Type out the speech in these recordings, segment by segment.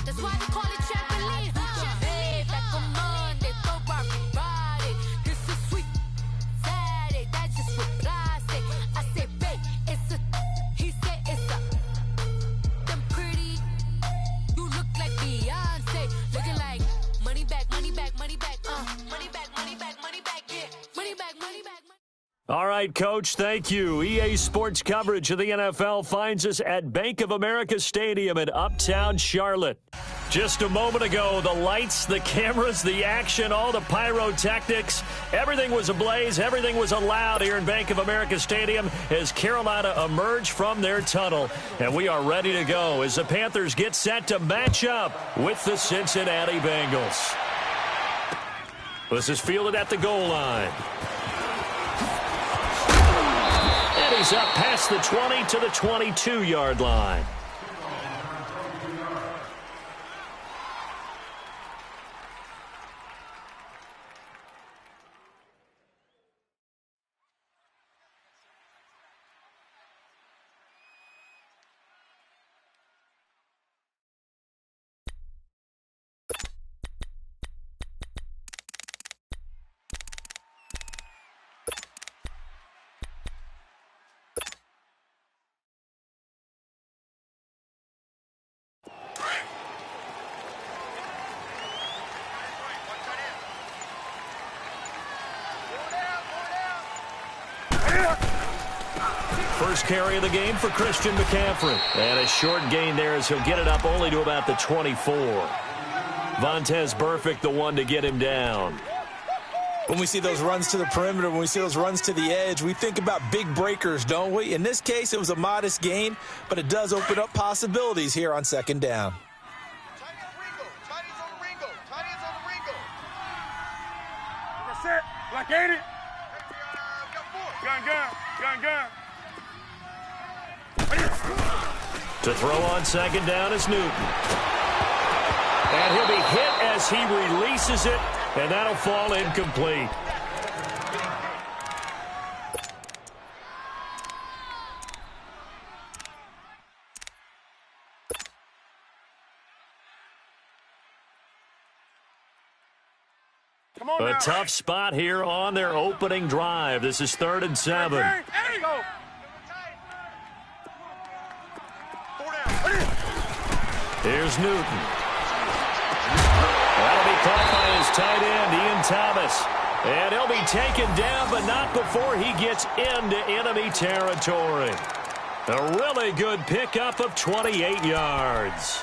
That's why they call it trampoline. Hey, back on Monday, Ferrari. This is sweet Saturday. That's just reply. I say, babe, it's a. He said it's a. Them pretty. You look like Beyonce. Looking like money back, money back, money back. Money back, money back, money back. Yeah, money back, money back. All right, Coach, thank you. EA Sports coverage of the NFL finds us at Bank of America Stadium in Uptown Charlotte. Just a moment ago, the lights, the cameras, the action, all the pyrotechnics, everything was ablaze, everything was allowed here in Bank of America Stadium as Carolina emerged from their tunnel. And we are ready to go as the Panthers get set to match up with the Cincinnati Bengals. This is fielded at the goal line. And he's up past the 20 to the 22-yard line. First carry of the game for Christian McCaffrey. And a short gain there as he'll get it up only to about the 24. Vontaze Burfict, the one to get him down. When we see those runs to the perimeter, when we see those runs to the edge, we think about big breakers, don't we? In this case, it was a modest gain, but it does open up possibilities here on second down. Set, block 80. Gun. To throw on second down is Newton. And he'll be hit as he releases it, and that'll fall incomplete. A tough spot here on their opening drive. This is 3rd and 7. Here's Newton. That'll be caught by his tight end, Ian Thomas. And he'll be taken down, but not before he gets into enemy territory. A really good pickup of 28 yards.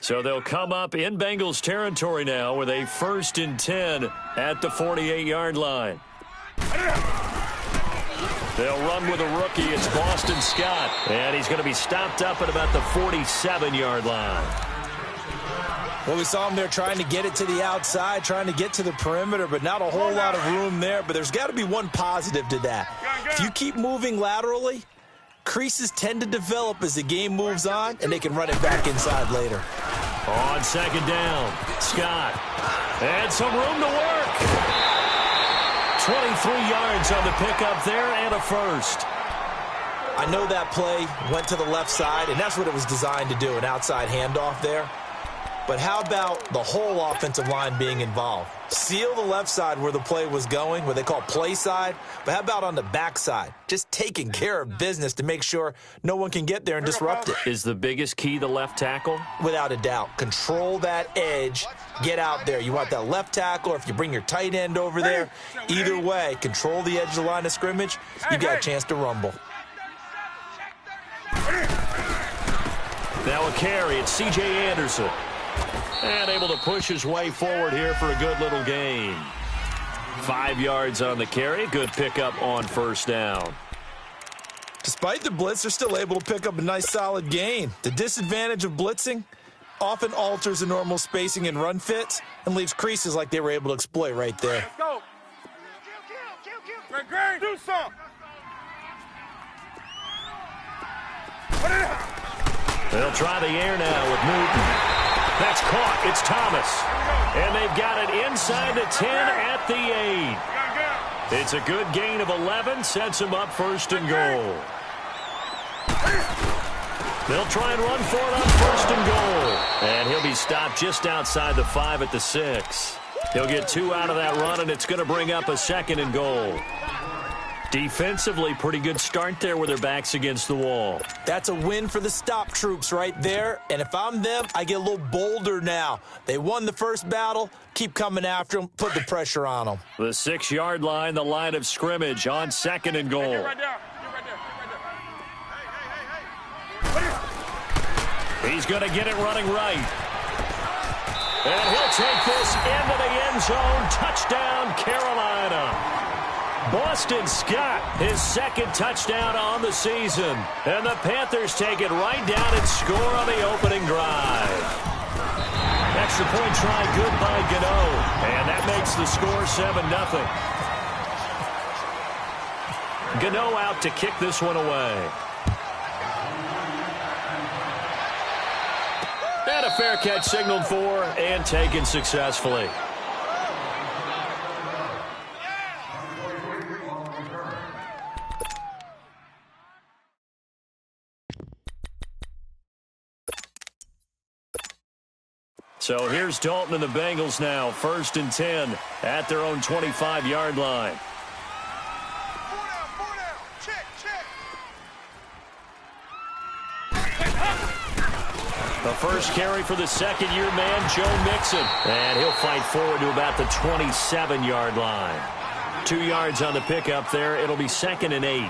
So they'll come up in Bengals territory now with a 1st and 10 at the 48-yard line. They'll run with a rookie. It's Boston Scott. And he's going to be stopped up at about the 47-yard line. Well, we saw him there trying to get it to the outside, trying to get to the perimeter, but not a whole lot of room there. But there's got to be one positive to that. If you keep moving laterally, creases tend to develop as the game moves on, and they can run it back inside later. On second down, Scott. And some room to work. 23 yards on the pickup there and a first. I know that play went to the left side, and that's what it was designed to do, an outside handoff there. But how about the whole offensive line being involved? Seal the left side where the play was going, what they call play side. But how about on the back side? Just taking care of business to make sure no one can get there and disrupt it. Is the biggest key the left tackle? Without a doubt. Control that edge. Get out there. You want that left tackle, or if you bring your tight end over there, either way, control the edge of the line of scrimmage. You got a chance to rumble. Now a carry. It's C.J. Anderson. And able to push his way forward here for a good little gain. 5 yards on the carry. Good pickup on first down. Despite the blitz, they're still able to pick up a nice solid gain. The disadvantage of blitzing often alters the normal spacing and run fits and leaves creases like they were able to exploit right there. Let's go. Great. Do something. They'll try the air now with Newton. That's caught. It's Thomas. And they've got it inside the 10 at the 8. It's a good gain of 11, sets him up first and goal. They'll try and run for it on first and goal. And he'll be stopped just outside the 5 at the 6. He'll get 2 out of that run, and it's going to bring up a second and goal. Defensively, pretty good start there with their backs against the wall. That's a win for the stop troops right there. And if I'm them, I get a little bolder now. They won the first battle. Keep coming after them. Put the pressure on them. The 6-yard line, the line of scrimmage on second and goal. Get right there. Get right there. He's going to get it running right. And he'll take this into the end zone. Touchdown, Carolina. Boston Scott, his second touchdown on the season. And the Panthers take it right down and score on the opening drive. Extra point try good by Gano. And that makes the score 7-0. Gano out to kick this one away. And a fair catch signaled for and taken successfully. So here's Dalton and the Bengals now, 1st and 10 at their own 25-yard line. 4 down. Check. The first carry for the second-year man, Joe Mixon. And he'll fight forward to about the 27-yard line. 2 yards on the pickup there. It'll be 2nd and 8.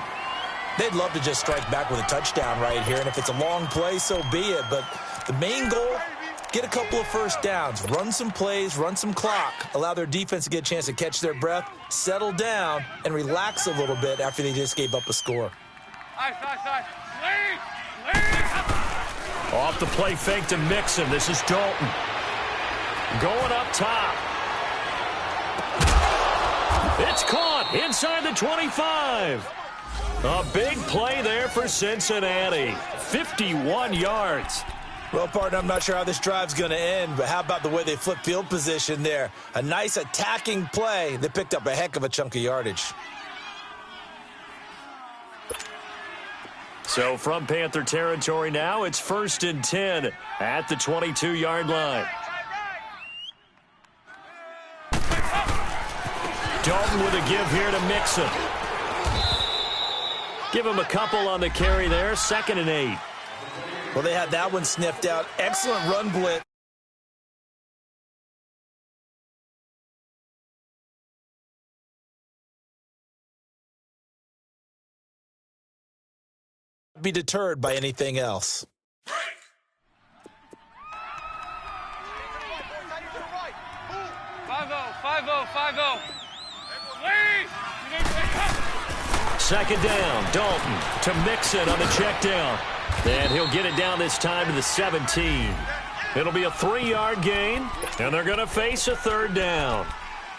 They'd love to just strike back with a touchdown right here. And if it's a long play, so be it. But the main goal, get a couple of first downs, run some plays, run some clock, allow their defense to get a chance to catch their breath, settle down, and relax a little bit after they just gave up a score. Nice. Off the play fake to Mixon. This is Dalton. Going up top. It's caught inside the 25. A big play there for Cincinnati. 51 yards. Well, partner, I'm not sure how this drive's going to end, but how about the way they flip field position there? A nice attacking play that picked up a heck of a chunk of yardage. So from Panther territory now, it's 1st and 10 at the 22-yard line. Dalton with a give here to Mixon. Give him a couple on the carry there, 2nd and 8. Well, they had that one sniffed out. Excellent run blitz. Be deterred by anything else. 5-0. Second down, Dalton to Mixon on the check down. And he'll get it down this time to the 17. It'll be a 3-yard gain, and they're going to face a 3rd down.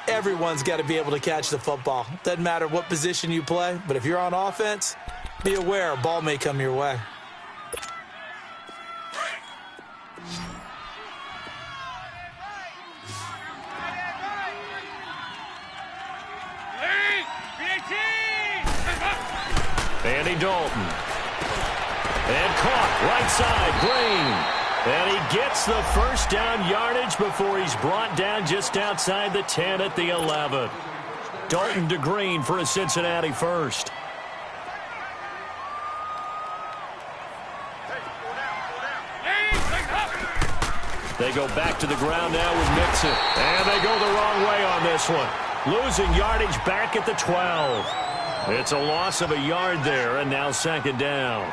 Everyone's got to be able to catch the football. Doesn't matter what position you play, but if you're on offense, be aware a ball may come your way. Andy Dalton. And caught right side, Green. And he gets the first down yardage before he's brought down just outside the 10 at the 11. Dalton to Green for a Cincinnati first. They go back to the ground now with Mixon. And they go the wrong way on this one. Losing yardage back at the 12. It's a loss of a yard there, and now 2nd down.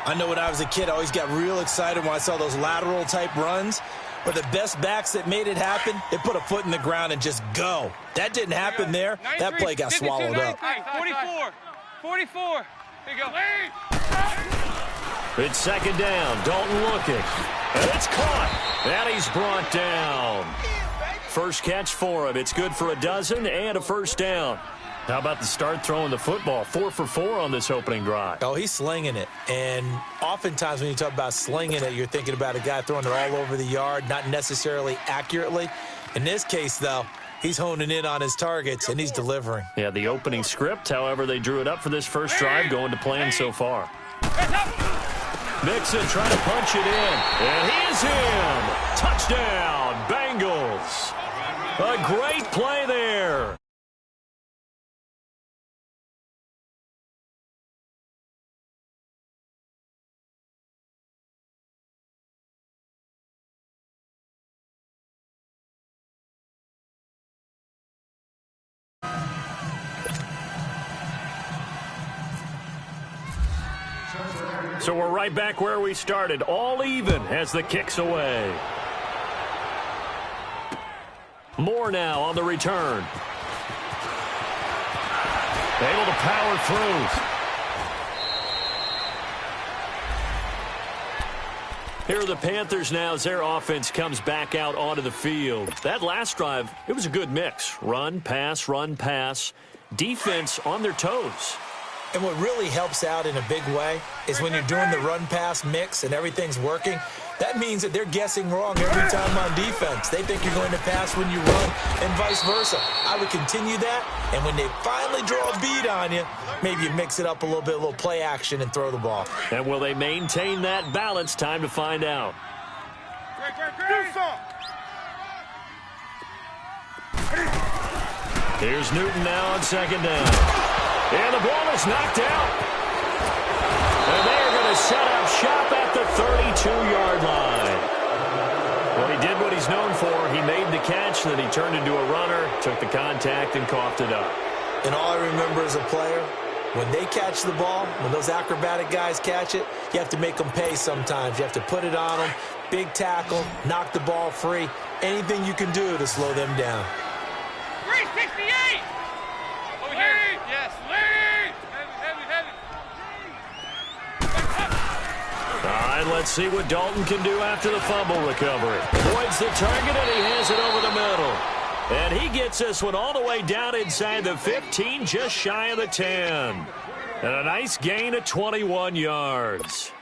I know when I was a kid, I always got real excited when I saw those lateral-type runs. But the best backs that made it happen, they put a foot in the ground and just go. That didn't happen there. That play got swallowed up. 44. Here you go. It's 2nd down. Dalton looking. And it's caught. And he's brought down. First catch for him. It's good for a dozen and a first down. How about the start throwing the football? 4 for 4 on this opening drive. Oh, he's slinging it. And oftentimes when you talk about slinging it, you're thinking about a guy throwing it all over the yard, not necessarily accurately. In this case, though, He's honing in on his targets, and he's delivering. Yeah, the opening script, however they drew it up for this first drive, going to plan so far. Mixon trying to punch it in, and he is in. Touchdown, Bengals. A great play there. So we're right back where we started, all even as the kick's away. Moore now on the return. Able to power through. Here are the Panthers now as their offense comes back out onto the field. That last drive, it was a good mix. Run, pass, defense on their toes. And what really helps out in a big way is when you're doing the run-pass mix and everything's working, that means that they're guessing wrong every time on defense. They think you're going to pass when you run and vice versa. I would continue that, and when they finally draw a bead on you, maybe you mix it up a little bit, a little play action, and throw the ball. And will they maintain that balance? Time to find out. Here's Newton now on second down. And the ball is knocked out. And they are going to set up shop at the 32-yard line. Well, he did what he's known for. He made the catch, then he turned into a runner, took the contact, and coughed it up. And all I remember as a player, when they catch the ball, when those acrobatic guys catch it, you have to make them pay sometimes. You have to put it on them, big tackle, knock the ball free, anything you can do to slow them down. 368! Over here. Yes, lead! Heavy. All right, let's see what Dalton can do after the fumble recovery. Avoids the target, and he has it over the middle. And he gets this one all the way down inside the 15, just shy of the 10. And a nice gain of 21 yards.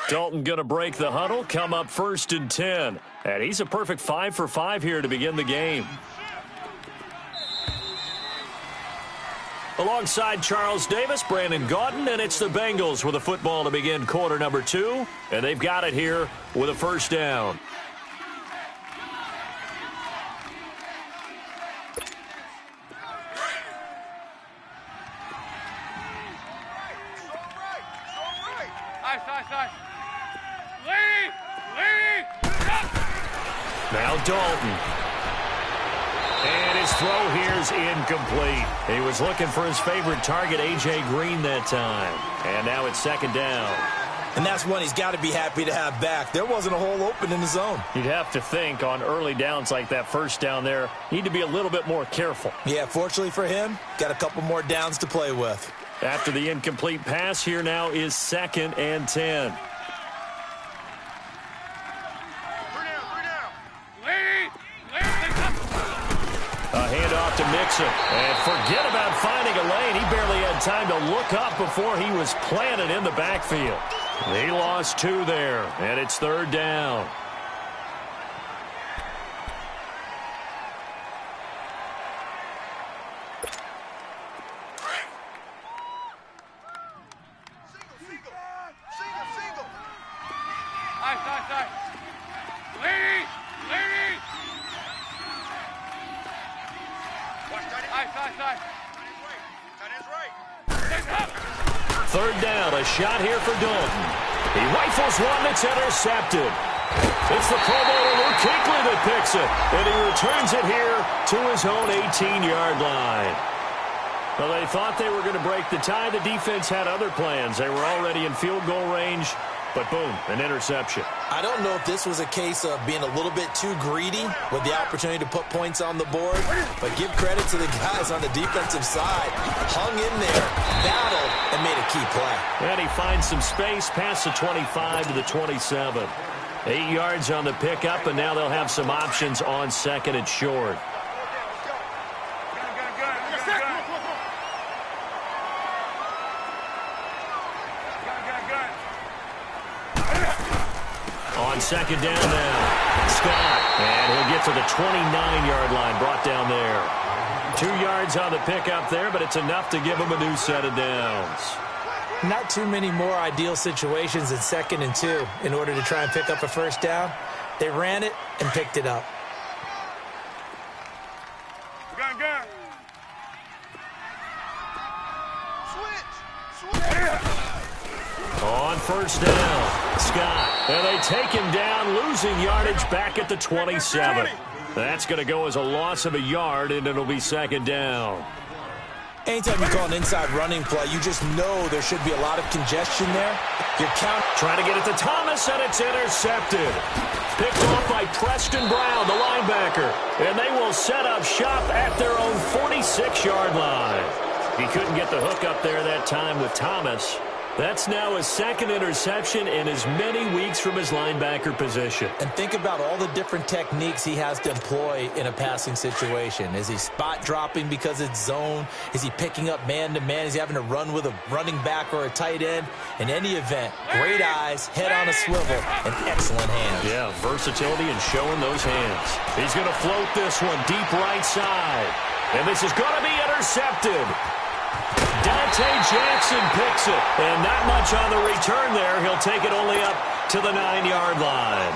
Dalton going to break the huddle, come up 1st and 10. And he's a perfect 5 for 5 here to begin the game. Alongside Charles Davis, Brandon Gaudin, and it's the Bengals with a football to begin quarter number 2. And they've got it here with a first down. Now Dalton. And his throw here is incomplete. He was looking for his favorite target, A.J. Green, that time. And now it's second down. And that's one he's got to be happy to have back. There wasn't a hole open in the zone. You'd have to think on early downs like that first down there, need to be a little bit more careful. Yeah, fortunately for him, got a couple more downs to play with. After the incomplete pass, here now is 2nd and 10. A handoff to Mixon. And forget about finding a lane. He barely had time to look up before he was planted in the backfield. He lost 2 there, and it's 3rd down. Third down, a shot here for Dalton. He rifles one that's intercepted. It's the Pro Bowler Luke Kuechly that picks it, and he returns it here to his own 18-yard line. Well, they thought they were going to break the tie. The defense had other plans. They were already in field goal range, but boom, an interception. I don't know if this was a case of being a little bit too greedy with the opportunity to put points on the board, but give credit to the guys on the defensive side. Hung in there, battled, and made a key play. And he finds some space past the 25 to the 27. 8 yards on the pickup, and now they'll have some options on 2nd and short. On 2nd down now. Scott. And he'll get to the 29-yard line, brought down there. 2 yards on the pickup there, but it's enough to give him a new set of downs. Not too many more ideal situations in 2nd and 2 in order to try and pick up a first down. They ran it and picked it up. Gun. On first down, Scott. And they take him down, losing yardage back at the 27. That's going to go as a loss of a yard, and it'll be 2nd down. Anytime you call an inside running play, you just know there should be a lot of congestion there. You're trying to get it to Thomas, and it's intercepted. Picked off by Preston Brown, the linebacker. And they will set up shop at their own 46-yard line. He couldn't get the hook up there that time with Thomas. That's now his 2nd interception in as many weeks from his linebacker position. And think about all the different techniques he has to employ in a passing situation. Is he spot dropping because it's zone? Is he picking up man-to-man? Is he having to run with a running back or a tight end? In any event, great eyes, head on a swivel, and excellent hands. Yeah, versatility and showing those hands. He's going to float this one deep right side. And this is going to be intercepted. Dante Jackson picks it, and not much on the return there. He'll take it only up to the 9-yard line.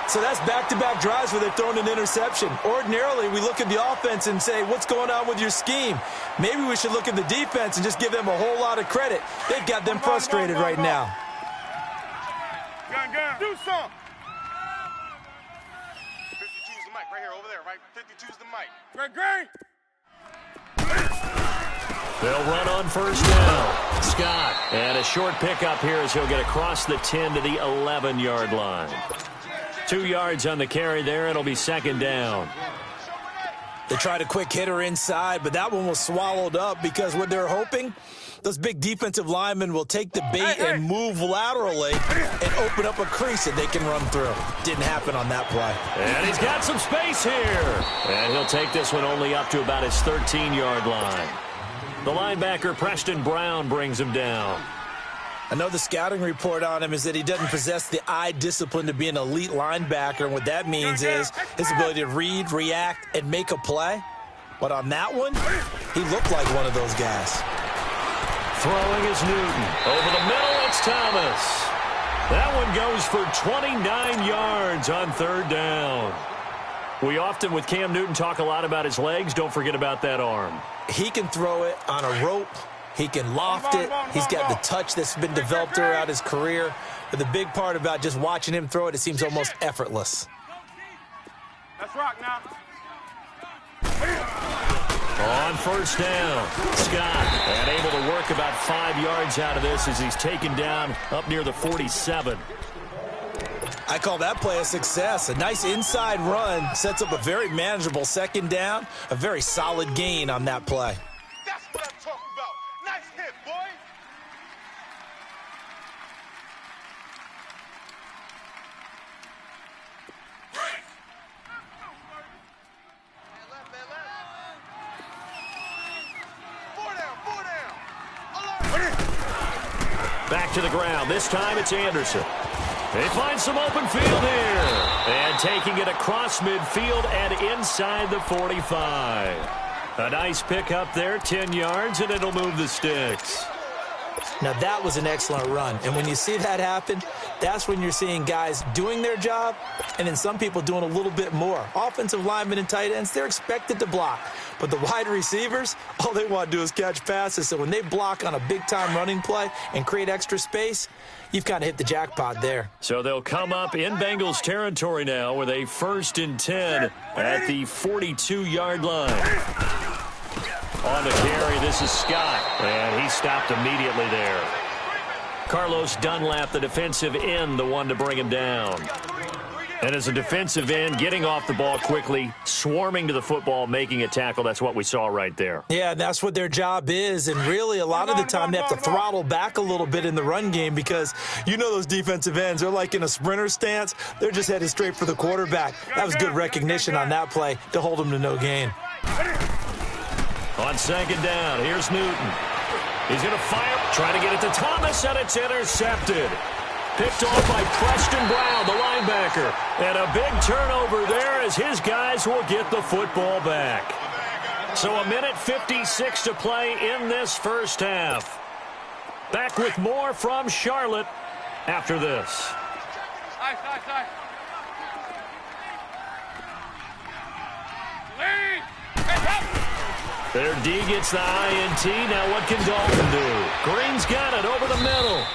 So that's back-to-back drives where they've thrown an interception. Ordinarily, we look at the offense and say, what's going on with your scheme? Maybe we should look at the defense and just give them a whole lot of credit. They've got them frustrated right now. Gun. Do something. 52's the mic right here, over there, right? 52's the mic. Great. They'll run on first down. Scott. And a short pickup here as he'll get across the 10 to the 11-yard line. 2 yards on the carry there. It'll be 2nd down. They tried a quick hitter inside, but that one was swallowed up because what they're hoping, those big defensive linemen will take the bait and move laterally and open up a crease that they can run through. Didn't happen on that play. And he's got some space here. And he'll take this one only up to about his 13-yard line. The linebacker, Preston Brown, brings him down. I know the scouting report on him is that he doesn't possess the eye discipline to be an elite linebacker, and what that means is his ability to read, react, and make a play. But on that one, he looked like one of those guys. Throwing is Newton. Over the middle, it's Thomas. That one goes for 29 yards on 3rd down. We often, with Cam Newton, talk a lot about his legs. Don't forget about that arm. He can throw it on a rope. He can loft it. He's got the touch that's been developed throughout his career. But the big part about just watching him throw it seems almost effortless. Let's rock now. On first down, Scott, and able to work about 5 yards out of this as he's taken down up near the 47. I call that play a success. A nice inside run sets up a very manageable 2nd down, a very solid gain on that play. That's what I'm talking about. Nice hit, boy. Back to the ground. This time it's Anderson. They find some open field here. And taking it across midfield and inside the 45. A nice pickup there, 10 yards, and it'll move the sticks. Now, that was an excellent run. And when you see that happen, that's when you're seeing guys doing their job and then some people doing a little bit more. Offensive linemen and tight ends, they're expected to block. But the wide receivers, all they want to do is catch passes. So when they block on a big-time running play and create extra space, you've kind of hit the jackpot there. So they'll come up in Bengals territory now with a 1st and 10 at the 42-yard line. On the carry, this is Scott, and he stopped immediately there. Carlos Dunlap, the defensive end, the one to bring him down. And as a defensive end, getting off the ball quickly, swarming to the football, making a tackle, that's what we saw right there. Yeah, that's what their job is, and really a lot of the time they have to throttle back a little bit in the run game because you know those defensive ends, they're like in a sprinter stance. They're just headed straight for the quarterback. That was good recognition on that play to hold them to no gain. On 2nd down, here's Newton. He's going to fire, try to get it to Thomas, and it's intercepted. Picked off by Preston Brown, the linebacker. And a big turnover there as his guys will get the football back. So a minute 56 to play in this first half. Back with more from Charlotte after this. Their D gets the INT. Now what can Dalton do? Green's got it over the middle.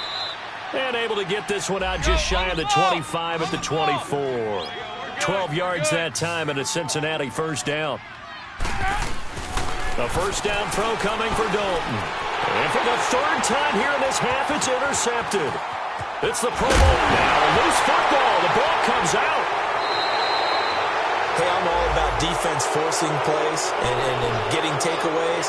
And able to get this one out just shy of the 25 at the 24. 12 yards that time and a Cincinnati first down. The first down throw coming for Dalton. And for the third time here in this half, it's intercepted. It's the Pro Bowl now. Loose football. The ball comes out. Hey, I'm all about defense forcing plays and getting takeaways.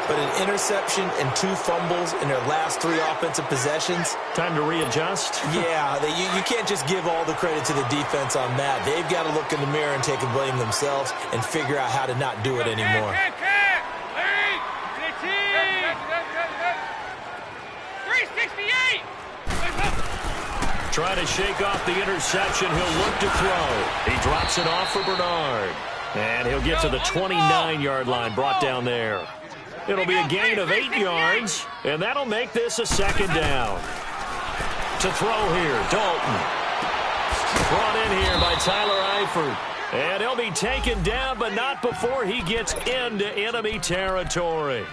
But an interception and 2 fumbles in their last 3 offensive possessions. Time to readjust. Yeah, you can't just give all the credit to the defense on that. They've got to look in the mirror and take a blame themselves and figure out how to not do it anymore. Trying to shake off the interception. He'll look to throw. He drops it off for Bernard. And he'll get to the 29-yard line, brought down there. It'll be a gain of 8 yards, and that'll make this a second down. To throw here, Dalton. Brought in here by Tyler Eifert. And he'll be taken down, but not before he gets into enemy territory.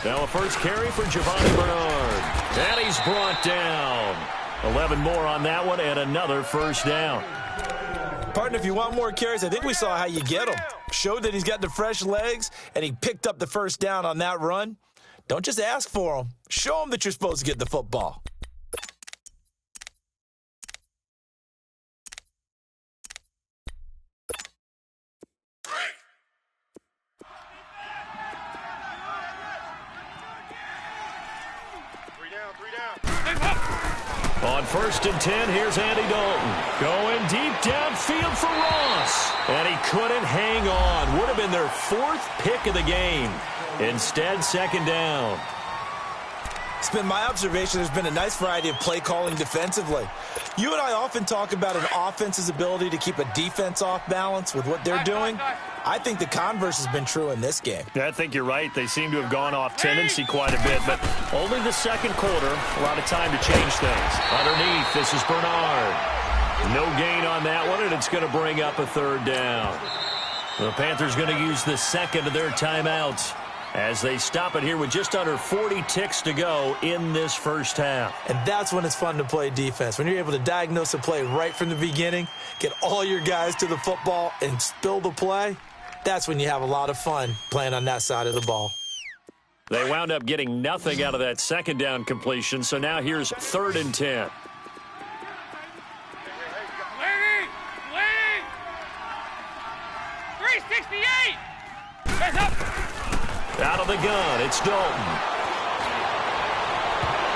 Now a first carry for Giovanni Bernard. And he's brought down. 11 more on that one and another first down. Partner, if you want more carries, I think we saw how you get them. Showed that he's got the fresh legs, and he picked up the first down on that run. Don't just ask for them. Show them that you're supposed to get the football. On 1st and 10, here's Andy Dalton. Going deep downfield for Ross. And he couldn't hang on. Would have been their 4th pick of the game. Instead, second down. It's been my observation there's been a nice variety of play calling defensively. You and I often talk about an offense's ability to keep a defense off balance with what they're doing. I think the converse has been true in this game. Yeah, I think you're right. They seem to have gone off tendency quite a bit, but only the second quarter. A lot of time to change things. Underneath, this is Bernard. No gain on that one, and it's going to bring up a third down. The Panthers going to use the second of their timeouts as they stop it here with just under 40 ticks to go in this first half. And that's when it's fun to play defense. When you're able to diagnose a play right from the beginning, get all your guys to the football and spill the play, that's when you have a lot of fun playing on that side of the ball. They wound up getting nothing out of that second down completion, so now here's 3rd and 10. Out of the gun, it's Dalton.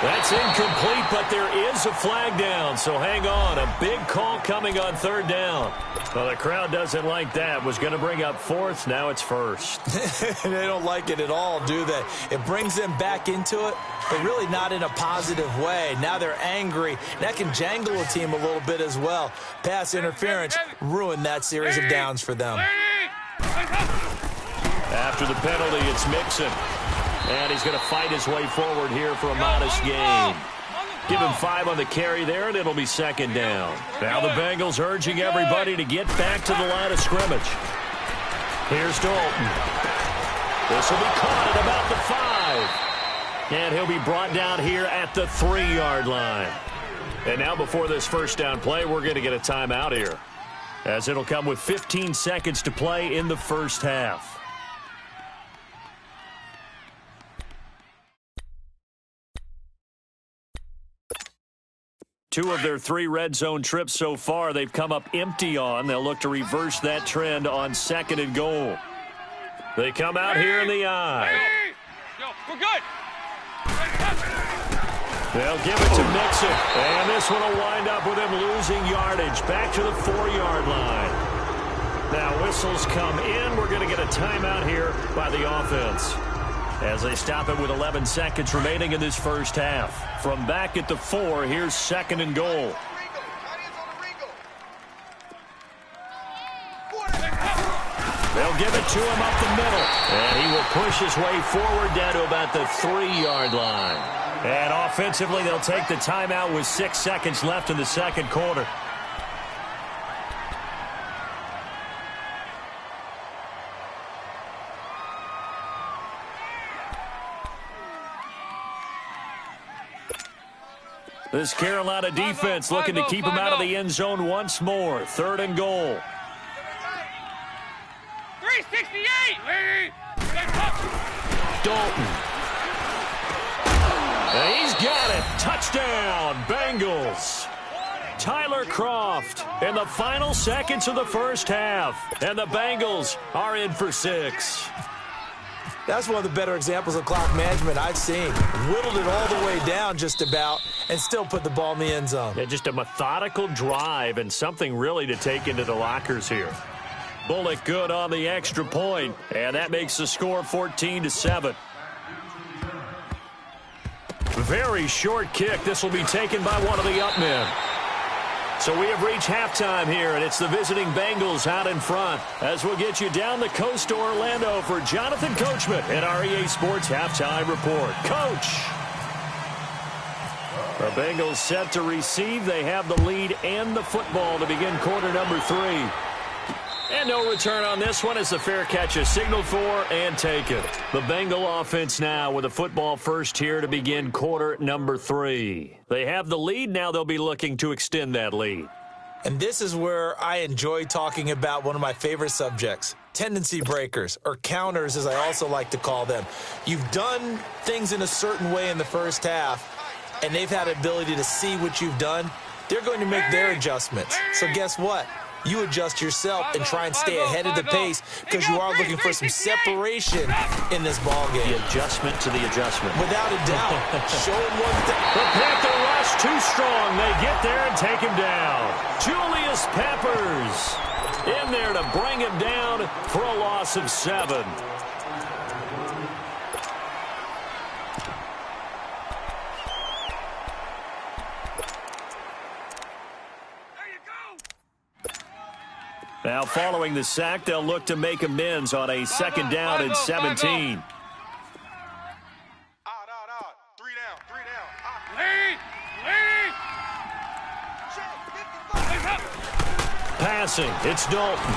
That's incomplete, but there is a flag down, so hang on. A big call coming on 3rd down. Well, the crowd doesn't like that. Was going to bring up 4th, now it's 1st. They don't like it at all, do they? It brings them back into it, but really not in a positive way. Now they're angry. That can jangle a team a little bit as well. Pass interference ruined that series of downs for them. After the penalty, it's Mixon. And he's going to fight his way forward here for a modest gain. Give him 5 on the carry there, and it'll be second down. Now the Bengals urging everybody to get back to the line of scrimmage. Here's Dalton. This will be caught at about the 5. And he'll be brought down here at the 3-yard line. And now before this first down play, we're going to get a timeout here, as it'll come with 15 seconds to play in the first half. 2 of their 3 red zone trips so far, they've come up empty on. They'll look to reverse that trend on 2nd and goal. They come out here in the eye. Yo, we're good. They'll give it to Mixon. And this one will wind up with him losing yardage. Back to the 4-yard line. Now whistles come in. We're going to get a timeout here by the offense, as they stop it with 11 seconds remaining in this first half. From back at the 4, here's 2nd and goal. They'll give it to him up the middle. And he will push his way forward down to about the 3-yard line. And offensively, they'll take the timeout with 6 seconds left in the second quarter. This Carolina defense looking to keep him out of the end zone once more. 3rd and goal. 368! Dalton. And he's got it. Touchdown, Bengals. Tyler Kroft in the final seconds of the first half. And the Bengals are in for 6. That's one of the better examples of clock management I've seen. Whittled it all the way down just about and still put the ball in the end zone. Yeah, just a methodical drive and something really to take into the lockers here. Bullock good on the extra point, and that makes the score 14-7. Very short kick. This will be taken by one of the up men. So we have reached halftime here, and it's the visiting Bengals out in front, as we'll get you down the coast to Orlando for Jonathan Coachman at our EA Sports Halftime Report. Coach! The Bengals set to receive. They have the lead and the football to begin quarter number 3. And no return on this one as the fair catch is signaled for and taken. The Bengal offense now with a football first here to begin quarter number 3. They have the lead. Now they'll be looking to extend that lead. And this is where I enjoy talking about one of my favorite subjects, tendency breakers, or counters as I also like to call them. You've done things in a certain way in the first half, and they've had the ability to see what you've done. They're going to make their adjustments. So guess what? You adjust yourself and try and stay ahead of the pace because you are looking for some separation in this ball game. The adjustment to the adjustment. Without a doubt. Show him one thing. The Panther rush too strong. They get there and take him down. Julius Peppers in there to bring him down for a loss of 7. Now, following the sack, they'll look to make amends on a 2nd down and 17. 3 down. Passing, it's Dalton.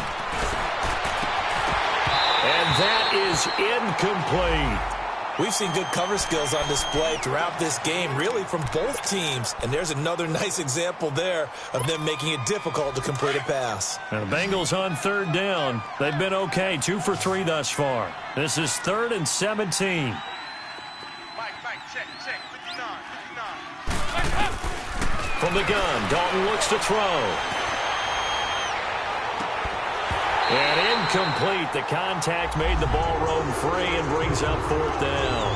And that is incomplete. We've seen good cover skills on display throughout this game, really from both teams. And there's another nice example there of them making it difficult to complete a pass. And the Bengals on 3rd down. They've been okay, 2 for 3 thus far. This is 3rd and 17. Mike, check, 59. From the gun, Dalton looks to throw. And incomplete. The contact made the ball roam free and brings up 4th down.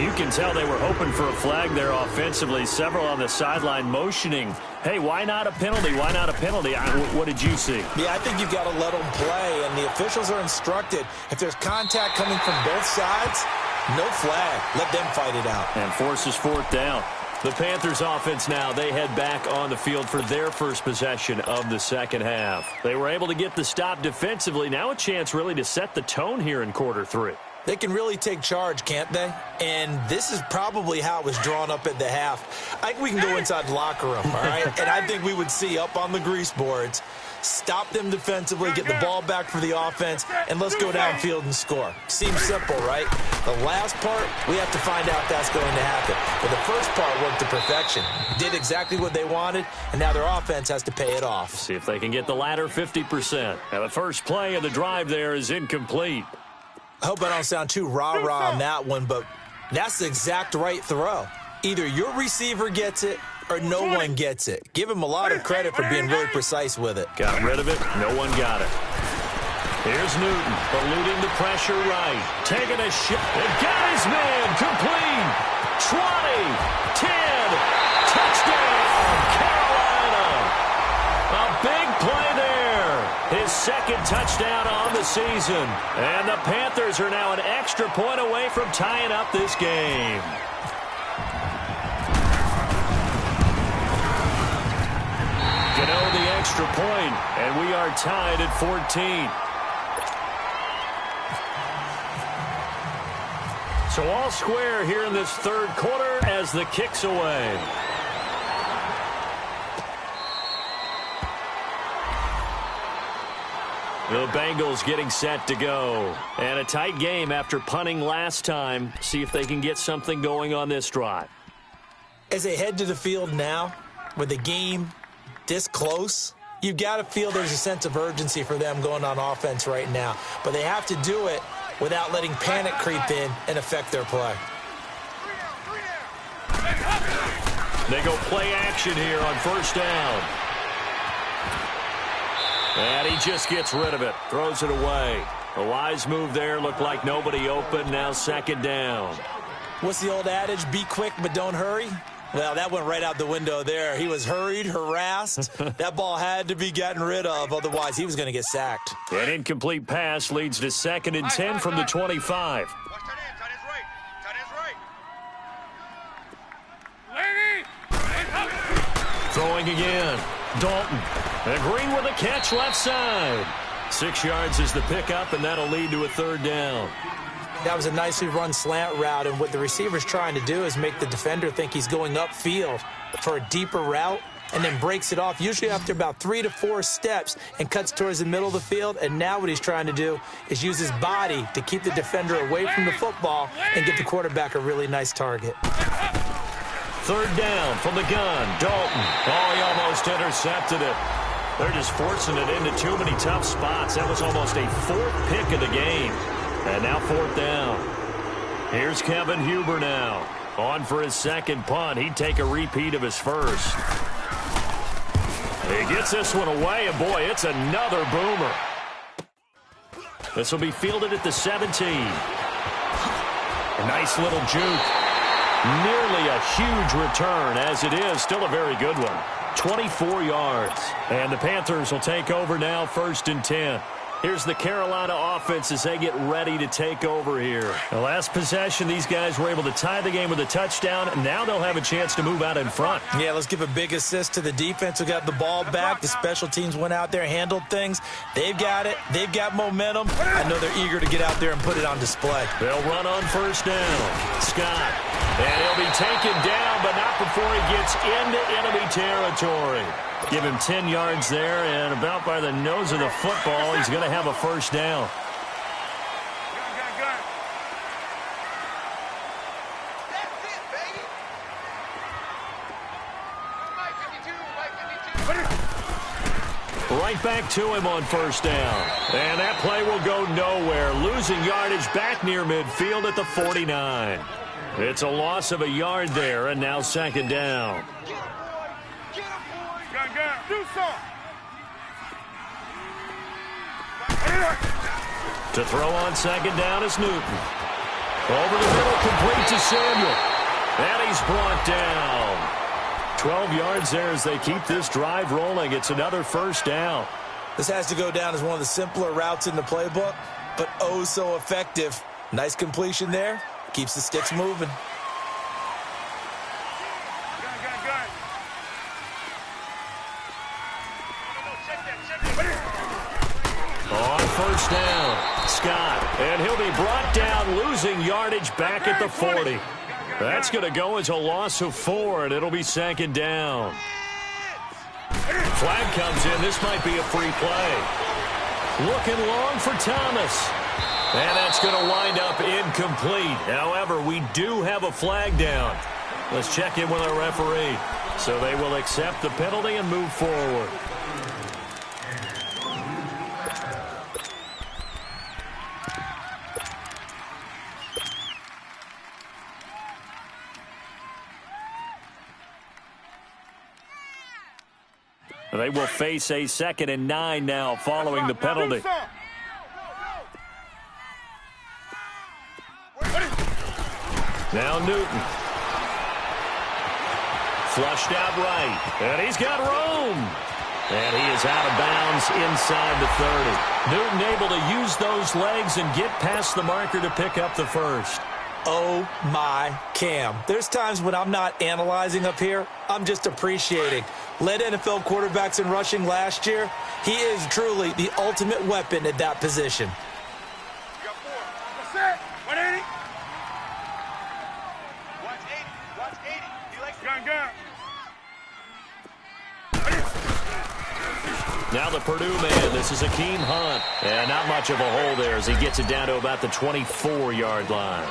You can tell they were hoping for a flag there offensively. Several on the sideline motioning, hey, why not a penalty? Why not a penalty? What did you see? Yeah, I think you've got to let them play, and the officials are instructed. If there's contact coming from both sides, no flag. Let them fight it out. And forces 4th down. The Panthers offense now, they head back on the field for their first possession of the second half. They were able to get the stop defensively. Now a chance really to set the tone here in quarter 3. They can really take charge, can't they? And this is probably how it was drawn up at the half. I think we can go inside the locker room, all right? And I think we would see up on the grease boards, stop them defensively, get the ball back for the offense, and let's go downfield and score. Seems simple, right? The last part, we have to find out if that's going to happen. But the first part worked to perfection. Did exactly what they wanted, and now their offense has to pay it off. See if they can get the latter 50%. Now the first play of the drive there is incomplete. I hope I don't sound too rah-rah on that one, but that's the exact right throw. Either your receiver gets it or no one gets it. Give him a lot of credit for being really precise with it. Got rid of it. No one got it. Here's Newton, eluding the pressure right. Taking a shot. And got his man. Complete. 20, 10, touchdown, Carolina. A big play there. His second touchdown on the season. And the Panthers are now an extra point away from tying up this game. Gano the extra point, and we are tied at 14. So all square here in this third quarter as the kick's away. The Bengals getting set to go. And a tight game after punting last time. See if they can get something going on this drive. As they head to the field now, with the game this close, you've got to feel there's a sense of urgency for them going on offense right now. But they have to do it without letting panic creep in and affect their play. They go play action here on first down. And he just gets rid of it. Throws it away. A wise move there. Looked like nobody open. Now second down. What's the old adage? Be quick, but don't hurry. Well, that went right out the window there. He was hurried, harassed. That ball had to be gotten rid of. Otherwise, he was going to get sacked. An incomplete pass leads to 2nd and 10 from the 25. Watch tight end. Tight end's right. Tight end's right. Throwing again. Dalton. And Green with a catch left side. 6 yards is the pickup, and that'll lead to a third down. That was a nicely run slant route, and what the receiver's trying to do is make the defender think he's going upfield for a deeper route and then breaks it off, usually after about 3 to 4 steps, and cuts towards the middle of the field. And now what he's trying to do is use his body to keep the defender away from the football and get the quarterback a really nice target. Third down from the gun. Dalton. Oh, he almost intercepted it. They're just forcing it into too many tough spots. That was almost a 4th pick of the game. And now 4th down. Here's Kevin Huber now. On for his second punt. He'd take a repeat of his first. He gets this one away, and boy, it's another boomer. This will be fielded at the 17. A nice little juke. Nearly a huge return, as it is. Still a very good one. 24 yards. And the Panthers will take over now, 1st and 10. Here's the Carolina offense as they get ready to take over here. The last possession, these guys were able to tie the game with a touchdown, and now they'll have a chance to move out in front. Yeah, let's give a big assist to the defense who got the ball back. The special teams went out there, handled things. They've got it. They've got momentum. I know they're eager to get out there and put it on display. They'll run on first down. Scott. And he'll be taken down, but not before he gets into enemy territory. Give him 10 yards there, and about by the nose of the football, he's going to have a first down. That's it, baby. Right back to him on first down. And that play will go nowhere. Losing yardage back near midfield at the 49. It's a loss of a yard there, and now second down. Do something. To throw on second down is Newton. Over the middle, complete to Samuel. And he's brought down. 12 yards there as they keep this drive rolling. It's another first down. This has to go down as one of the simpler routes in the playbook, but oh so effective. Nice completion there. Keeps the sticks moving. On first down, Scott. And he'll be brought down, losing yardage back at the 40. That's going to go as a loss of 4, and it'll be second down. Flag comes in. This might be a free play. Looking long for Thomas. And that's going to wind up incomplete. However, we do have a flag down. Let's check in with our referee. So they will accept the penalty and move forward. They will face a 2nd and 9 now following the penalty. Now Newton. Flushed out right. And he's got room. And he is out of bounds inside the 30. Newton able to use those legs and get past the marker to pick up the first. Oh, my Cam. There's times when I'm not analyzing up here. I'm just appreciating. Led NFL quarterbacks in rushing last year. He is truly the ultimate weapon at that position. You got 4. That's it. 180. Watch 80. Watch 80. He likes gun. Now the Purdue man. This is Akeem Hunt. And not much of a hole there as he gets it down to about the 24-yard line.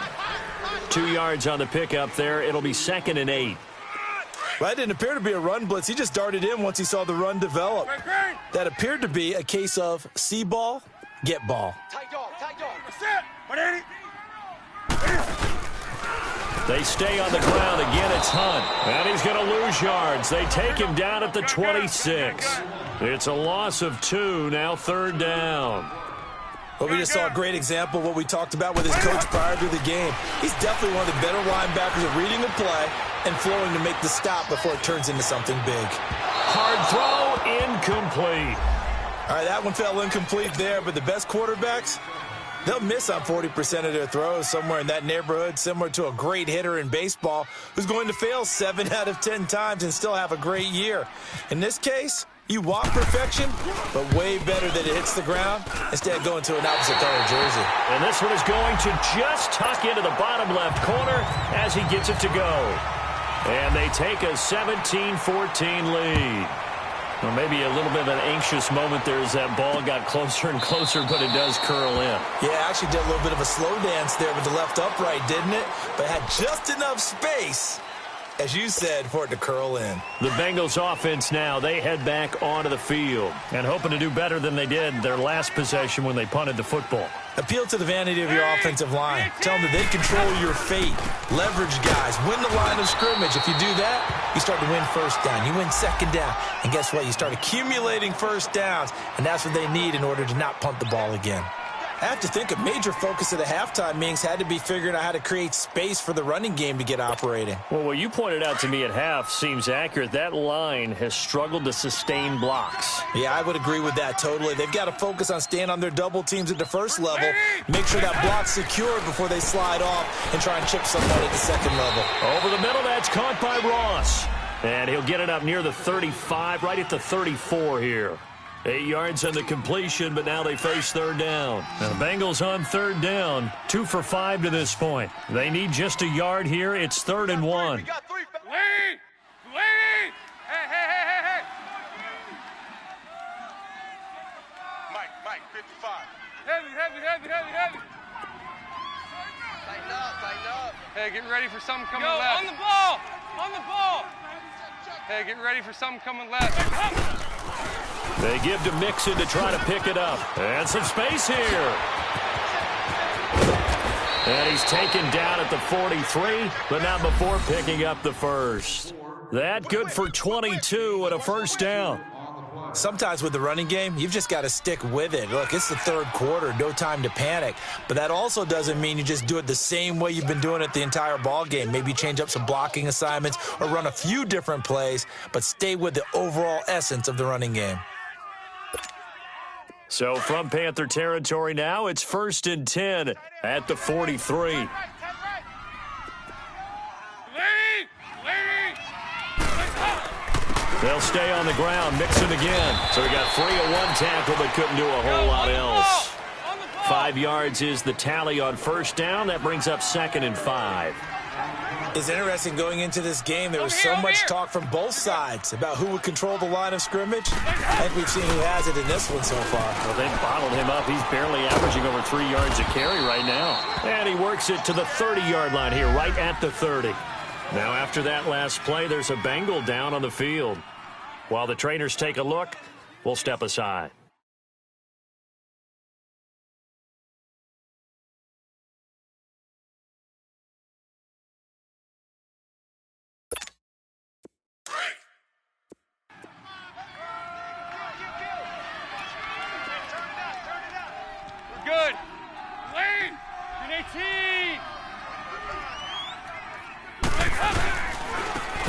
2 yards on the pickup there. It'll be 2nd and 8. Well, that didn't appear to be a run blitz. He just darted in once he saw the run develop. That appeared to be a case of see ball, get ball. Tight dog. That's it. 180. They stay on the ground. Again, it's Hunt. And he's going to lose yards. They take him down at the 26. It's a loss of 2. Now 3rd down. Well, we just saw a great example of what we talked about with his coach prior to the game. He's definitely one of the better linebackers at reading the play and flowing to make the stop before it turns into something big. Hard throw, incomplete. All right, that one fell incomplete there, but the best quarterbacks, they'll miss on 40% of their throws, somewhere in that neighborhood, similar to a great hitter in baseball who's going to fail 7 out of 10 times and still have a great year. In this case, you want perfection, but way better that it hits the ground instead of going to an opposite color jersey. And this one is going to just tuck into the bottom left corner as he gets it to go. And they take a 17-14 lead. Well, maybe a little bit of an anxious moment there as that ball got closer and closer, but it does curl in. Yeah, actually did a little bit of a slow dance there with the left upright, didn't it? But had just enough space, as you said, for it to curl in. The Bengals offense now, they head back onto the field and hoping to do better than they did their last possession when they punted the football. Appeal to the vanity of your offensive line. Tell them that they control your fate. Leverage guys. Win the line of scrimmage. If you do that, you start to win first down. You win second down. And guess what? You start accumulating first downs, and that's what they need in order to not punt the ball again. I have to think a major focus of the halftime meetings had to be figuring out how to create space for the running game to get operating. Well, what you pointed out to me at half seems accurate. That line has struggled to sustain blocks. Yeah, I would agree with that totally. They've got to focus on staying on their double teams at the first level, make sure that block's secured before they slide off and try and chip someone at the second level. Over the middle, that's caught by Ross. And he'll get it up near the 35, right at the 34 here. 8 yards on the completion, but now they face 3rd down. Now the Bengals on 3rd down, 2 for 5 to this point. They need just a yard here. It's 3rd and 1. Lead! Hey! Mike, 55. Heavy. Tighten up. Hey, get ready for something coming left. On the ball. Hey, get ready for something coming left. They give to Mixon to try to pick it up. And some space here. And he's taken down at the 43, but not before picking up the first. That good for 22 and a first down. Sometimes with the running game, you've just got to stick with it. Look, it's the 3rd quarter, no time to panic. But that also doesn't mean you just do it the same way you've been doing it the entire ball game. Maybe change up some blocking assignments or run a few different plays, but stay with the overall essence of the running game. So from Panther territory now, it's 1st and 10 at the 43. They'll stay on the ground, Mixon again. So we got 3 of 1 tackle, but couldn't do a whole lot else. 5 yards is the tally on first down. That brings up 2nd and 5. It's interesting going into this game. There was so much talk from both sides about who would control the line of scrimmage. I think we've seen who has it in this one so far. Well, they've bottled him up. He's barely averaging over 3 yards a carry right now. And he works it to the 30-yard line here, right at the 30. Now, after that last play, there's a Bengal down on the field. While the trainers take a look, we'll step aside.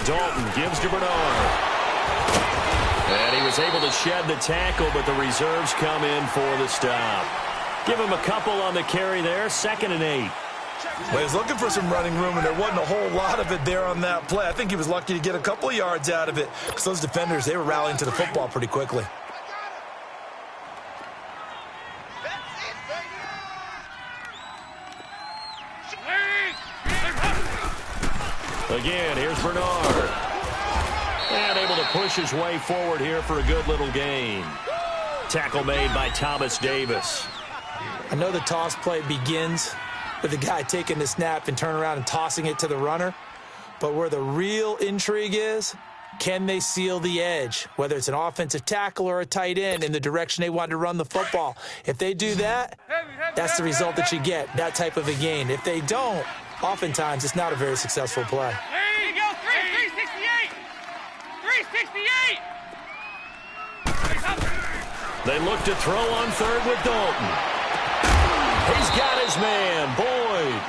Dalton gives to Bernard. And he was able to shed the tackle, but the reserves come in for the stop. Give him a couple on the carry there, 2nd and 8. Well, he was looking for some running room, and there wasn't a whole lot of it there on that play. I think he was lucky to get a couple of yards out of it because those defenders, they were rallying to the football pretty quickly. Again, here's Bernard. And able to push his way forward here for a good little gain. Tackle made by Thomas Davis. I know the toss play begins with the guy taking the snap and turning around and tossing it to the runner. But where the real intrigue is, can they seal the edge, whether it's an offensive tackle or a tight end in the direction they want to run the football? If they do that, that's the result that you get, that type of a gain. If they don't, oftentimes it's not a very successful play. There you go, 368! 368! They look to throw on third with Dalton. He's got his man, Boyd.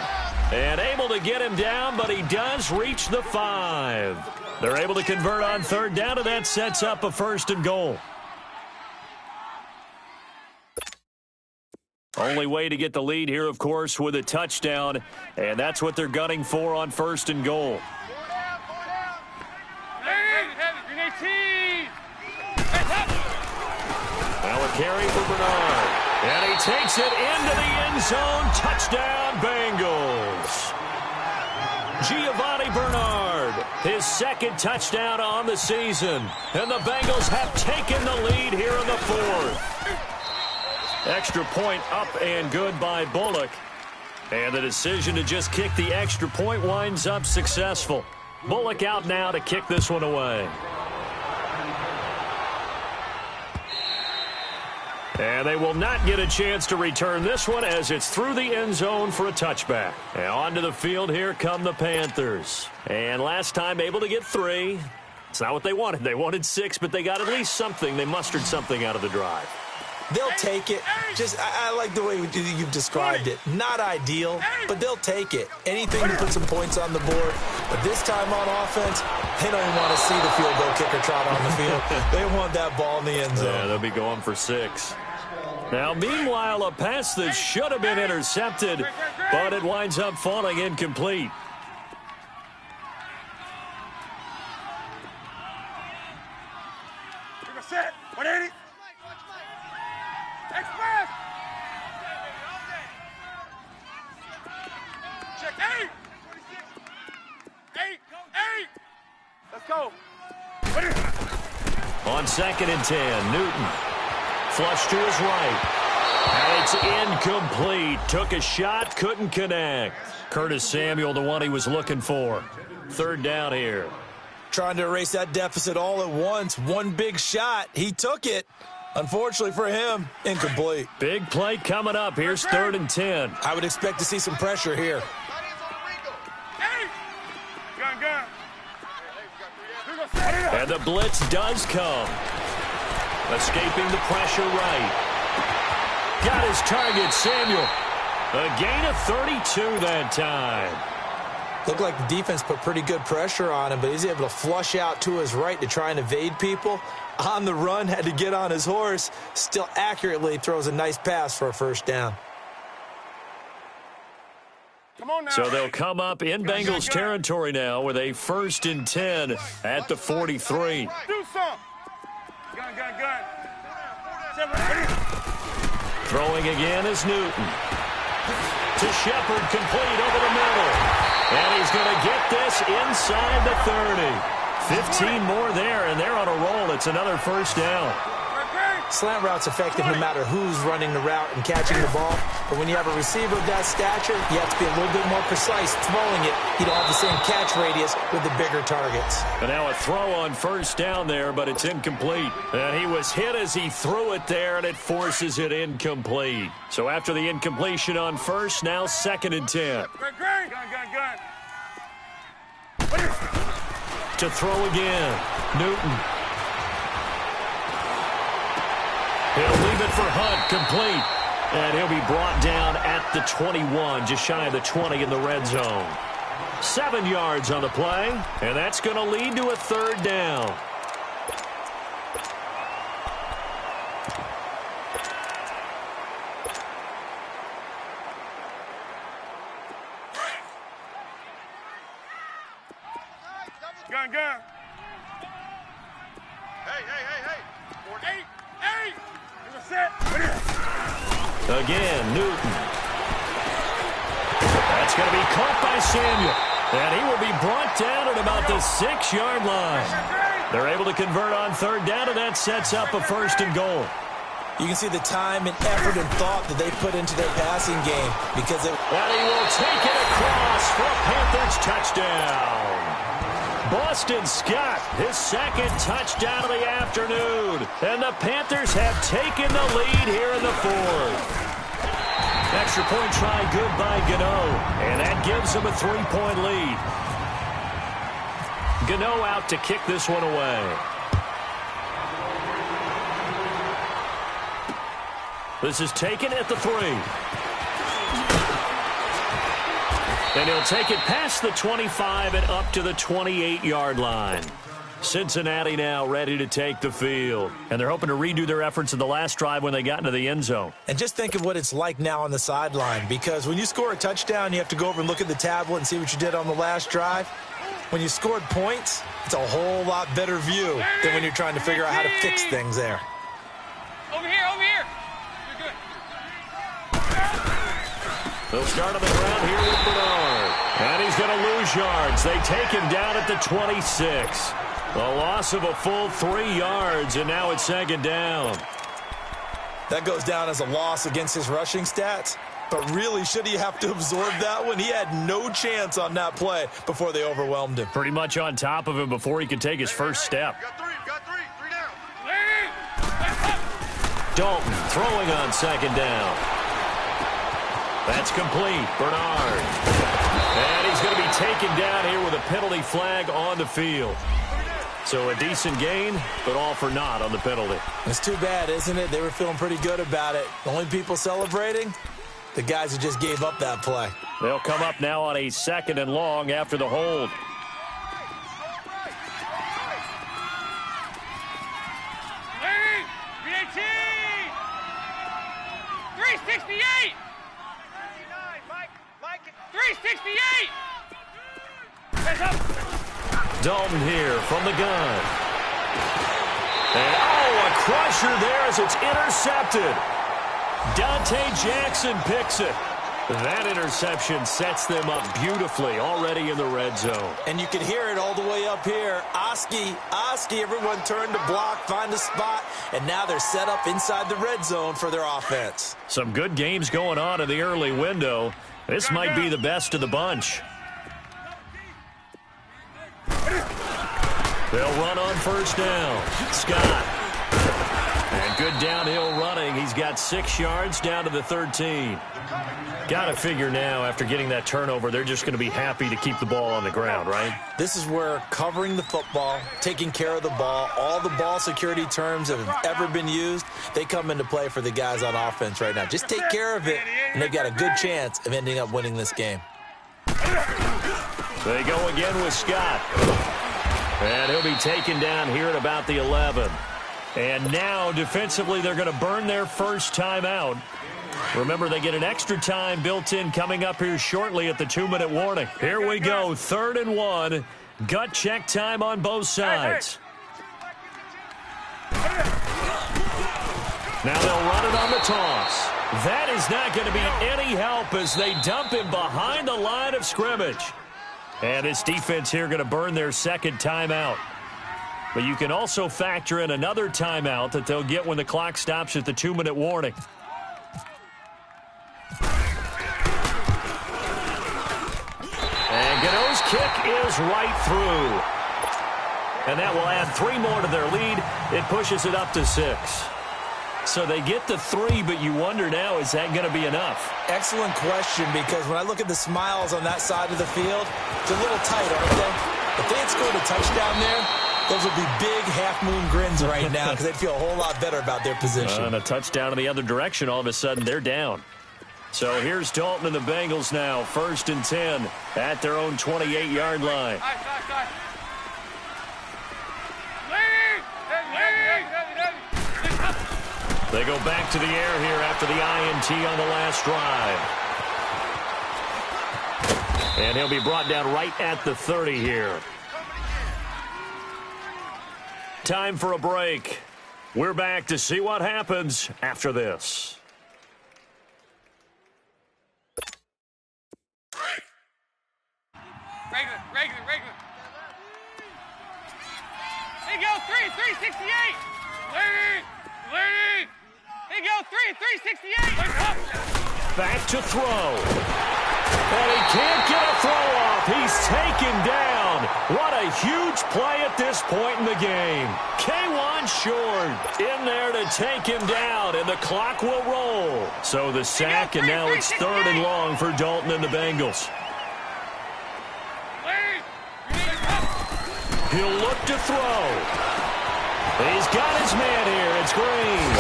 And able to get him down, but he does reach the 5. They're able to convert on third down, and that sets up a 1st and goal. Only way to get the lead here, of course, with a touchdown, and that's what they're gunning for on 1st and goal. Now a carry for Bernard. And he takes it into the end zone. Touchdown, Bengals. Giovanni Bernard, his 2nd touchdown on the season. And the Bengals have taken the lead here in the 4th. Extra point up and good by Bullock. And the decision to just kick the extra point winds up successful. Bullock out now to kick this one away. And they will not get a chance to return this one as it's through the end zone for a touchback. And onto the field, here come the Panthers. And last time able to get 3. It's not what they wanted. They wanted 6, but they got at least something. They mustered something out of the drive. They'll take it. I like the way you've described it. Not ideal, but they'll take it. Anything to put some points on the board. But this time on offense, they don't even want to see the field goal kicker trot on the field. They want that ball in the end zone. Yeah, they'll be going for 6. Now, meanwhile, a pass that should have been intercepted, but it winds up falling incomplete. Set. 180. Express. Check 8. 8. Let's go. On 2nd and 10, Newton. Flush to his right. And it's incomplete. Took a shot, couldn't connect. Curtis Samuel, the one he was looking for. 3rd down here. Trying to erase that deficit all at once. One big shot. He took it. Unfortunately for him, incomplete. Big play coming up. Here's 3rd and 10. I would expect to see some pressure here. And the blitz does come. Escaping the pressure right. Got his target, Samuel. A gain of 32 that time. Looked like the defense put pretty good pressure on him, but he's able to flush out to his right to try and evade people. On the run, had to get on his horse. Still accurately throws a nice pass for a 1st down. Come on now. So they'll come up in Bengals territory now with a 1st and 10 at the 43. Do something. Gun. Throwing again is Newton. To Shepard, complete over the middle. And he's going to get this inside the 30. 15 more there, and they're on a roll. It's another 1st down. Slant route's effective no matter who's running the route and catching the ball. But when you have a receiver of that stature, you have to be a little bit more precise throwing it. You don't have the same catch radius with the bigger targets. And now a throw on 1st down there, but it's incomplete. And he was hit as he threw it there, and it forces it incomplete. So after the incompletion on 1st, now 2nd and 10. Gun. To throw again, Newton. He'll leave it for Hunt, complete. And he'll be brought down at the 21, just shy of the 20 in the red zone. 7 yards on the play, and that's going to lead to a third down. Gun. Hey. 8. There's a set. Again, Newton. That's going to be caught by Samuel. And he will be brought down at about the 6-yard line. They're able to convert on third down, and that sets up a 1st and goal. You can see the time and effort and thought that they put into their passing game because it... And he will take it across for a Panthers touchdown. Boston Scott, his 2nd touchdown of the afternoon. And the Panthers have taken the lead here in the 4th. Extra point try good by Gano. And that gives them a 3-point lead. Gano out to kick this one away. This is taken at the 3. And he'll take it past the 25 and up to the 28-yard line. Cincinnati now ready to take the field. And they're hoping to redo their efforts in the last drive when they got into the end zone. And just think of what it's like now on the sideline, because when you score a touchdown, you have to go over and look at the tablet and see what you did on the last drive. When you scored points, it's a whole lot better view than when you're trying to figure out how to fix things there. Over here. You're good. They'll start on the ground here with Bernard. And he's going to lose yards. They take him down at the 26. A loss of a full 3 yards, and now it's 2nd down. That goes down as a loss against his rushing stats. But really, should he have to absorb that one? He had no chance on that play before they overwhelmed him. Pretty much on top of him before he could take his first step. Got three down. Dalton throwing on 2nd down. That's complete. Bernard. And he's going to be taken down here with a penalty flag on the field. So a decent gain, but all for naught on the penalty. It's too bad, isn't it? They were feeling pretty good about it. The only people celebrating, the guys who just gave up that play. They'll come up now on a 2nd and long after the hold. Larry, BAT! 368! 368! Heads up! Dalton here from the gun. And, a crusher there as it's intercepted. Dante Jackson picks it. That interception sets them up beautifully already in the red zone. And you can hear it all the way up here. Oski, everyone turned to block, find a spot, and now they're set up inside the red zone for their offense. Some good games going on in the early window. This might be the best of the bunch. They'll run on 1st down. Scott. And good downhill running. He's got 6 yards down to the 13. Got to figure now, after getting that turnover, they're just going to be happy to keep the ball on the ground, right? This is where covering the football, taking care of the ball, all the ball security terms that have ever been used, they come into play for the guys on offense right now. Just take care of it, and they've got a good chance of ending up winning this game. They go again with Scott. And he'll be taken down here at about the 11. And now, defensively, they're going to burn their first timeout. Remember, they get an extra time built in coming up here shortly at the 2-minute warning. Here we go, 3rd and 1. Gut check time on both sides. Now they'll run it on the toss. That is not going to be any help as they dump him behind the line of scrimmage. And this defense here going to burn their 2nd timeout. But you can also factor in another timeout that they'll get when the clock stops at the 2-minute warning. And Gano's kick is right through. And that will add 3 more to their lead. It pushes it up to 6. So they get the 3, but you wonder now, is that going to be enough? Excellent question, because when I look at the smiles on that side of the field, it's a little tight, aren't they? If they had scored a touchdown there, Those will be big half-moon grins right now because they'd feel a whole lot better about their position. And a touchdown in the other direction, all of a sudden they're down. So here's Dalton and the Bengals now, 1st and 10 at their own 28-yard line. They go back to the air here after the INT on the last drive. And he'll be brought down right at the 30 here. Time for a break. We're back to see what happens after this. Regular. There you go, 368. Lead. There you go, 368. Back to throw. And he can't get a throw off. He's taken down. What a huge play at this point in the game. K1 short in there to take him down, and the clock will roll. So the sack, and now it's 3rd and long for Dalton and the Bengals. He'll look to throw. He's got his man here. It's Green.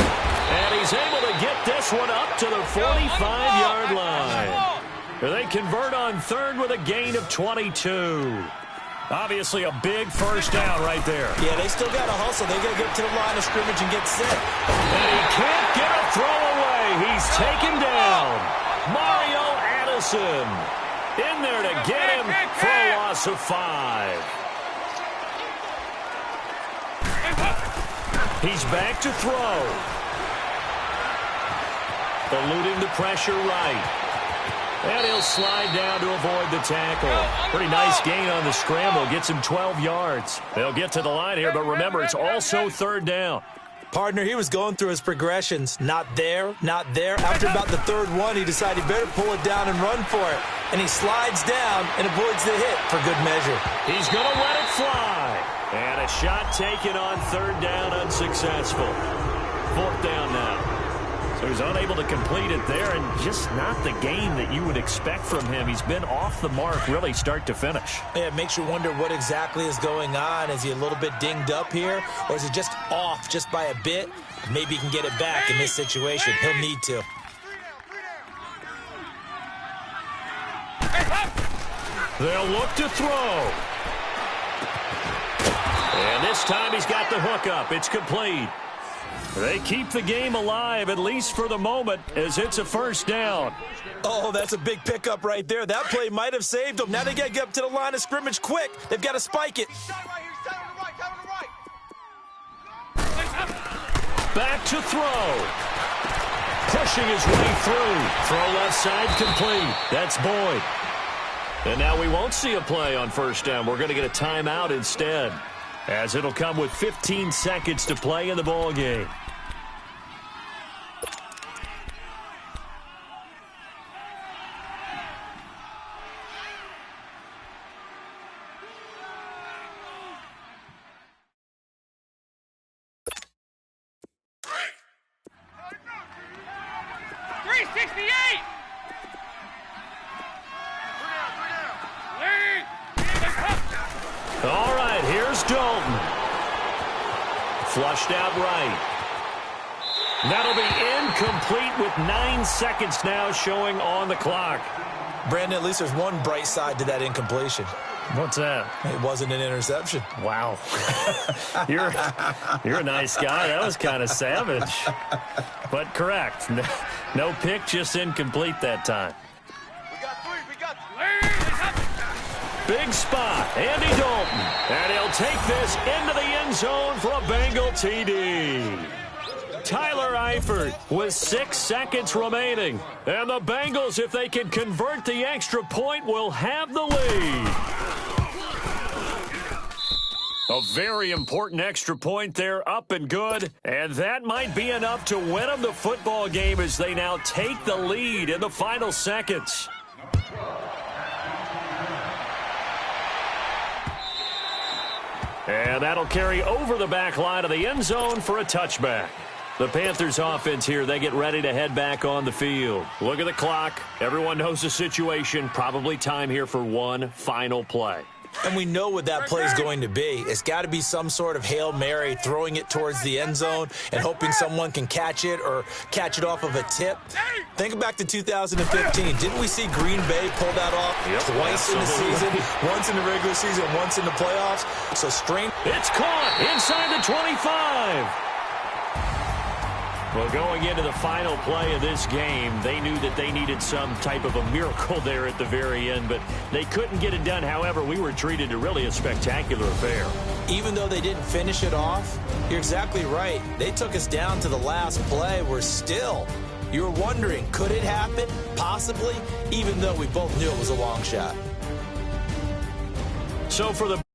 And he's able to get this one up to the 45-yard line. They convert on 3rd with a gain of 22. Obviously a big first down right there. Yeah, they still got to hustle. They got to get to the line of scrimmage and get set. And he can't get a throw away. He's taken down. Mario Addison in there to get him for a loss of 5. He's back to throw. Eluding the pressure right. And he'll slide down to avoid the tackle. Pretty nice gain on the scramble. Gets him 12 yards. They'll get to the line here, but remember, it's also 3rd down. Partner, he was going through his progressions. Not there. After about the 3rd one, he decided he better pull it down and run for it. And he slides down and avoids the hit for good measure. He's going to let it fly. And a shot taken on 3rd down, unsuccessful. 4th down now. So he's unable to complete it there, and just not the game that you would expect from him. He's been off the mark really start to finish. Yeah, it makes you wonder what exactly is going on. Is he a little bit dinged up here, or is it just off just by a bit? Maybe he can get it back in this situation. He'll need to. They'll look to throw. And this time he's got the hook up. It's complete. They keep the game alive, at least for the moment, as it's a 1st down. Oh, that's a big pickup right there. That play might have saved them. Now they got to get up to the line of scrimmage quick. They've got to spike it. Back to throw. Pushing his way through. Throw left side complete. That's Boyd. And now we won't see a play on 1st down. We're going to get a timeout instead, as it'll come with 15 seconds to play in the ball game. All right, here's Dalton. Flushed out right. That'll be incomplete with 9 seconds now showing on the clock. Brandon, at least there's one bright side to that incompletion. What's that? It wasn't an interception. Wow. You're a nice guy. That was kind of savage. But correct. No pick, just incomplete that time. We got 3. Big spot, Andy Dalton. And he'll take this into the end zone for a Bengal TD. Tyler Eifert with 6 seconds remaining. And the Bengals, if they can convert the extra point, will have the lead. A very important extra point there, up and good. And that might be enough to win them the football game as they now take the lead in the final seconds. And that'll carry over the back line of the end zone for a touchback. The Panthers offense here, they get ready to head back on the field. Look at the clock. Everyone knows the situation. Probably time here for one final play. And we know what that play is going to be. It's got to be some sort of Hail Mary, throwing it towards the end zone and hoping someone can catch it or catch it off of a tip. Think back to 2015. Didn't we see Green Bay pull that off twice in the season? Once in the regular season, once in the playoffs. So strange. It's caught inside the 25. Well, going into the final play of this game, they knew that they needed some type of a miracle there at the very end, but they couldn't get it done. However, we were treated to really a spectacular affair. Even though they didn't finish it off, you're exactly right. They took us down to the last play. We're still, you were wondering, could it happen? Possibly, even though we both knew it was a long shot. So for the